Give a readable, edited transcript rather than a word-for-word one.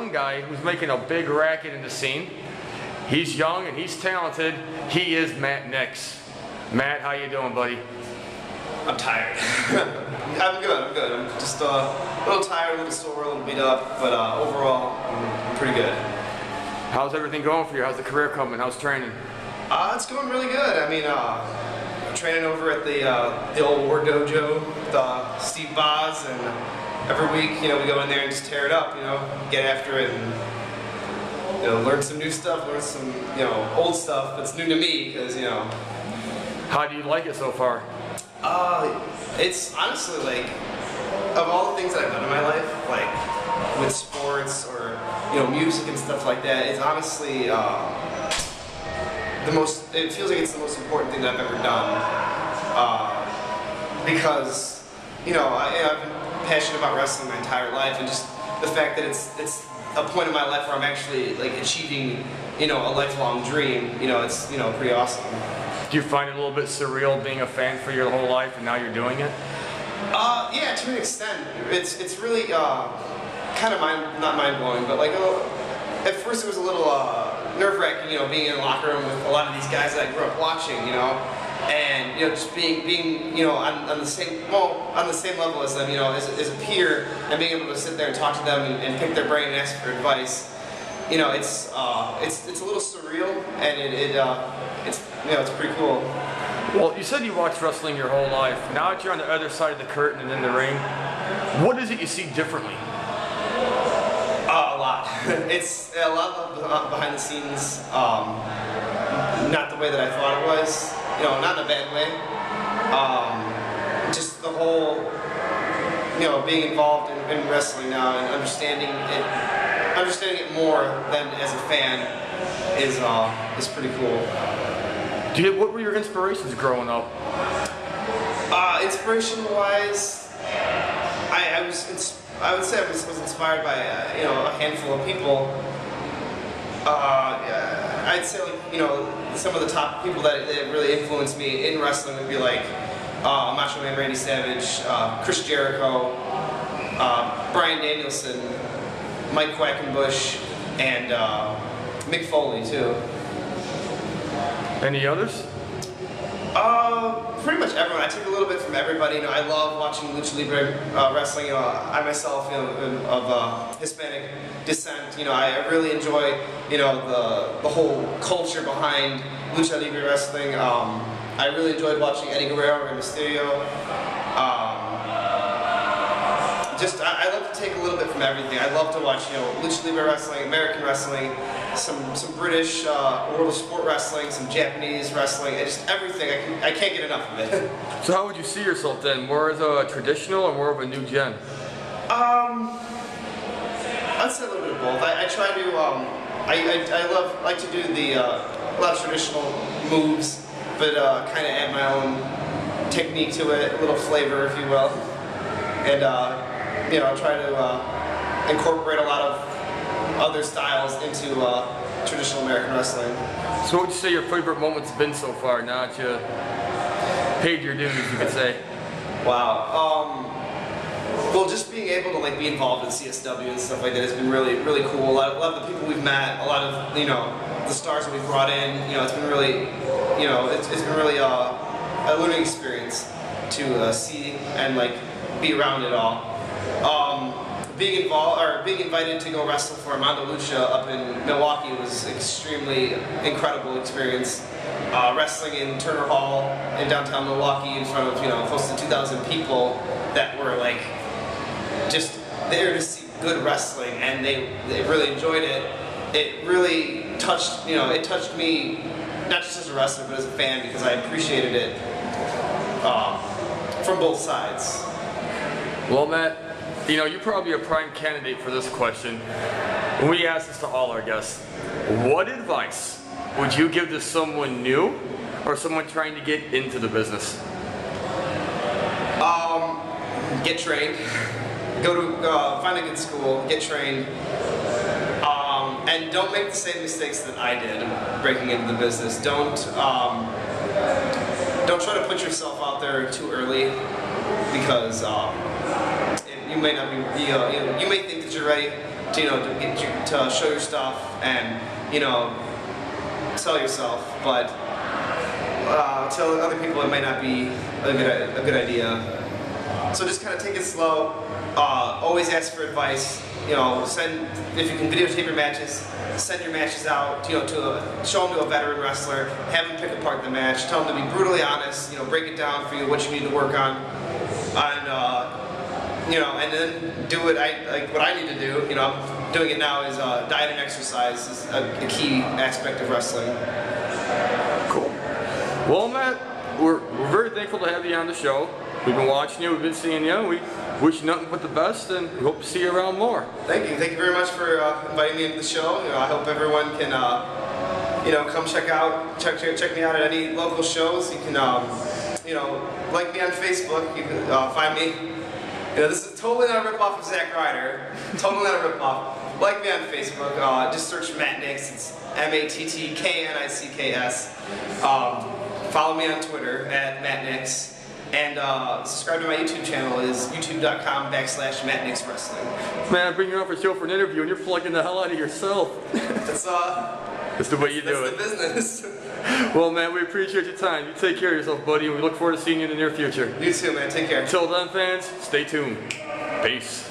young guy who's making a big racket in the scene. He's young and he's talented. He is Matt Knicks. Matt, how you doing, buddy? I'm tired. I'm good. I'm just a little tired, a little sore, a little beat up, but overall, I'm pretty good. How's everything going for you? How's the career coming? How's training? It's going really good. I mean, I'm training over at the old War Dojo with Steve Boz, and every week, we go in there and just tear it up, get after it, and learn some new stuff, learn some, old stuff that's new to me, because, How do you like it so far? It's honestly, like, of all the things that I've done in my life, like, with sports or, music and stuff like that, it's honestly, it feels like it's the most important thing that I've ever done, because, I've been passionate about wrestling my entire life, and just the fact that it's a point in my life where I'm actually, like, achieving, a lifelong dream, it's, pretty awesome. Do you find it a little bit surreal being a fan for your whole life and now you're doing it? Yeah, to an extent. It's really kind of not mind-blowing, but like at first it was a little nerve-wracking, being in the locker room with a lot of these guys that I grew up watching, and just being on the same level as them, as a peer, and being able to sit there and talk to them and pick their brain and ask for advice. It's a little surreal, and it's pretty cool. Well, you said you watched wrestling your whole life. Now that you're on the other side of the curtain and in the ring, what is it you see differently? A lot. It's a lot of behind the scenes, not the way that I thought it was, not in a bad way. Just the whole, being involved in wrestling now and understanding it more than as a fan is pretty cool. What were your inspirations growing up? Inspiration-wise, I would say I was inspired by a handful of people. I'd say, like, some of the top people that really influenced me in wrestling would be like Macho Man Randy Savage, Chris Jericho, Bryan Danielson, Mike Quackenbush, and Mick Foley too. Any others? Pretty much everyone. I take a little bit from everybody. I love watching Lucha Libre wrestling. I myself, of Hispanic descent. I really enjoy, the whole culture behind Lucha Libre wrestling. I really enjoyed watching Eddie Guerrero and Mysterio. I love to take a little bit from everything. I love to watch, Lucha Libre wrestling, American wrestling, some British World of Sport wrestling, some Japanese wrestling, and just everything. I can't get enough of it. So how would you see yourself then? More as a traditional or more of a new gen? I'd say a little bit of both. I try to, I like to do a lot of traditional moves, but kind of add my own technique to it, a little flavor, if you will. And I try to incorporate a lot of other styles into traditional American wrestling. So what would you say your favorite moment's been so far, now that you paid your dues, you could say? Wow. Well, just being able to be involved in CSW and stuff like that has been really, really cool. A lot of the people we've met, a lot of the stars that we've brought in. It's been really, it's been really a learning experience to see and be around it all. Being invited to go wrestle for Armando Lucha up in Milwaukee was an extremely incredible experience. Wrestling in Turner Hall in downtown Milwaukee in front of close to 2,000 people that were just there to see good wrestling, and they really enjoyed it. It really touched it touched me, not just as a wrestler but as a fan, because I appreciated it from both sides. Well, Matt, you're probably a prime candidate for this question. We ask this to all our guests. What advice would you give to someone new or someone trying to get into the business? Get trained. Find a good school, get trained, and don't make the same mistakes that I did breaking into the business. Don't try to put yourself out there too early, because you may not be, you may think that you're ready, to to show your stuff and sell yourself, but to other people it might not be a good idea. So just kind of take it slow. Always ask for advice. If you can videotape your matches, send your matches out. Show them to a veteran wrestler. Have them pick apart the match. Tell them to be brutally honest. Break it down for you what you need to work on, and and then do what I need to do. I'm doing it now. Is diet and exercise is a key aspect of wrestling. Cool. Well, Matt, we're very thankful to have you on the show. We've been watching you, we've been seeing you, we wish you nothing but the best, and we hope to see you around more. Thank you very much for inviting me into the show. I hope everyone can, come check me out at any local shows. You can, like me on Facebook. You can find me. This is totally not a ripoff of Zack Ryder. Totally not a ripoff. Like me on Facebook. Just search Matt Knicks. It's MattKnicks. Follow me on Twitter at Matt Knicks. And subscribe to my YouTube channel is youtube.com/Matt Knicks Wrestling. Man, I bring you up for a show for an interview and you're plugging the hell out of yourself. That's the way you do it. That's the business. Well, man, we appreciate your time. You take care of yourself, buddy, and we look forward to seeing you in the near future. You too, man. Take care. Until then, fans, stay tuned. Peace.